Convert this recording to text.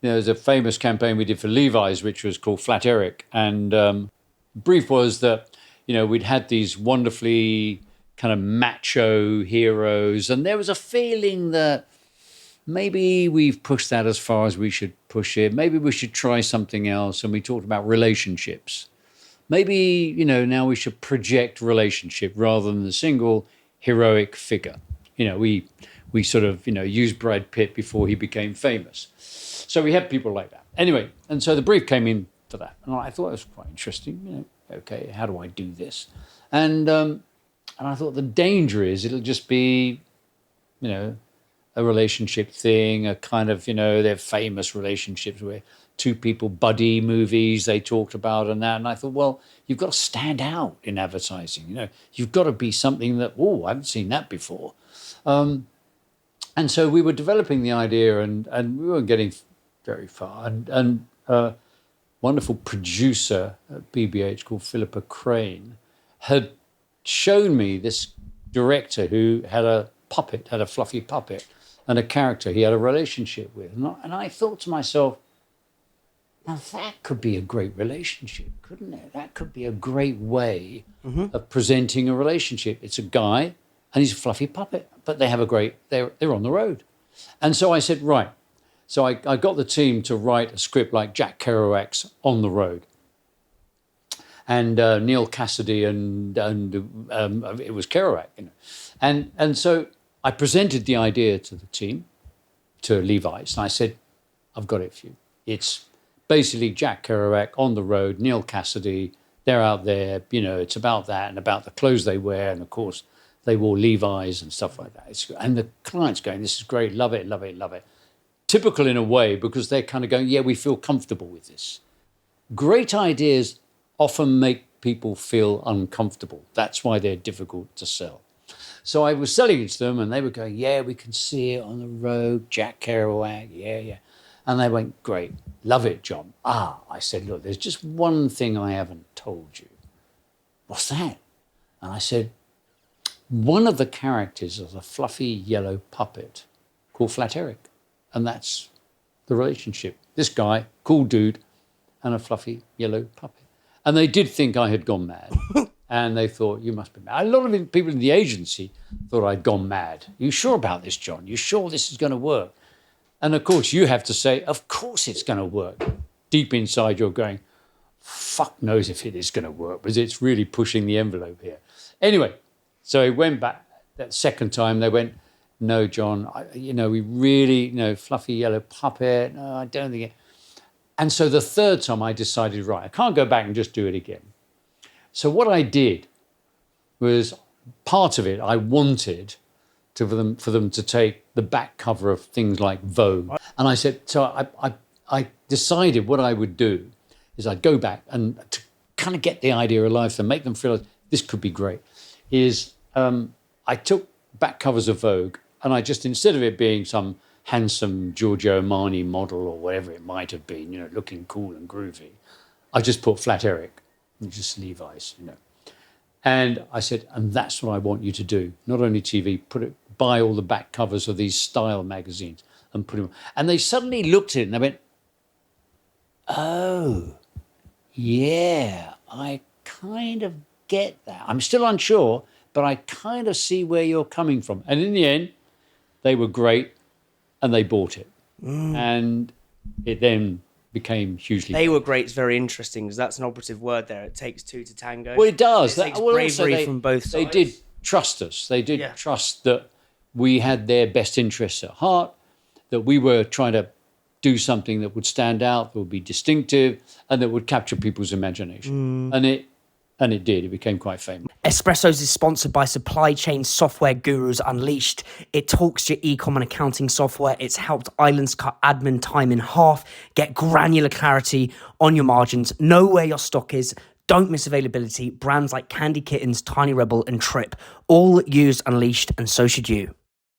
there's a famous campaign we did for Levi's, which was called Flat Eric. And brief was that, we'd had these wonderfully kind of macho heroes. And there was a feeling that maybe we've pushed that as far as we should push it. Maybe we should try something else. And we talked about relationships. Maybe, now we should project relationship rather than the single heroic figure. We sort of, used Brad Pitt before he became famous. So we had people like that. Anyway, and so the brief came in for that. And I thought it was quite interesting. Okay, how do I do this? And I thought the danger is it'll just be, a relationship thing, a kind of, they're famous relationships where two people buddy movies they talked about and that. And I thought, well, you've got to stand out in advertising. You've got to be something that, I haven't seen that before. And so we were developing the idea and we weren't getting very far. And a wonderful producer at BBH called Philippa Crane had shown me this director who had a fluffy puppet and a character he had a relationship with. And I thought to myself, now that could be a great relationship, couldn't it? That could be a great way of presenting a relationship. It's a guy and he's a fluffy puppet, but they have they're on the road. And so I said, right. So I got the team to write a script like Jack Kerouac's On the Road. And Neil Cassidy and it was Kerouac, And so I presented the idea to the team, to Levi's, and I said, I've got it for you. It's basically Jack Kerouac on the road, Neil Cassidy, they're out there, it's about that and about the clothes they wear. And of course, they wore Levi's and stuff like that. And the client's going, this is great, love it, love it, love it. Typical in a way, because they're kind of going, yeah, we feel comfortable with this. Great ideas often make people feel uncomfortable. That's why they're difficult to sell. So I was selling it to them and they were going, yeah, we can see it on the road, Jack Kerouac, yeah. And they went, great, love it, John. I said, look, there's just one thing I haven't told you. What's that? And I said, one of the characters is a fluffy yellow puppet called Flat Eric. And that's the relationship. This guy, cool dude, and a fluffy yellow puppet. And they did think I had gone mad. And they thought, you must be mad. A lot of people in the agency thought I'd gone mad. Are you sure about this, John? You sure this is going to work? And of course, you have to say, of course it's going to work. Deep inside, you're going, fuck knows if it is going to work, because it's really pushing the envelope here. Anyway, so it went back that second time. They went, no, John, we really, fluffy yellow puppet. No, I don't think it. And so the third time I decided, right, I can't go back and just do it again. So what I did was, part of it I wanted for them to take the back cover of things like Vogue. And I said, so I decided what I would do is I'd go back and to kind of get the idea alive to make them feel like this could be great, is I took back covers of Vogue and I just, instead of it being some handsome Giorgio Armani model or whatever it might have been, looking cool and groovy, I just put Flat Eric, just Levi's, And I said, and that's what I want you to do. Not only TV, buy all the back covers of these style magazines and put them. And they suddenly looked at it and they went, oh, yeah, I kind of get that. I'm still unsure, but I kind of see where you're coming from. And in the end, they were great and they bought it. And it then became hugely. They were great. It's very interesting because that's an operative word there. It takes two to tango. Well, it does. It takes bravery from both sides. They did trust us. They did trust that we had their best interests at heart, that we were trying to do something that would stand out, that would be distinctive, and that would capture people's imagination. And it did. It became quite famous. Espressos is sponsored by Supply Chain Software Gurus Unleashed. It talks to your e-com and accounting software. It's helped Islands cut admin time in half, get granular clarity on your margins, know where your stock is, don't miss availability. Brands like Candy Kittens, Tiny Rebel, and Trip all use Unleashed, and so should you.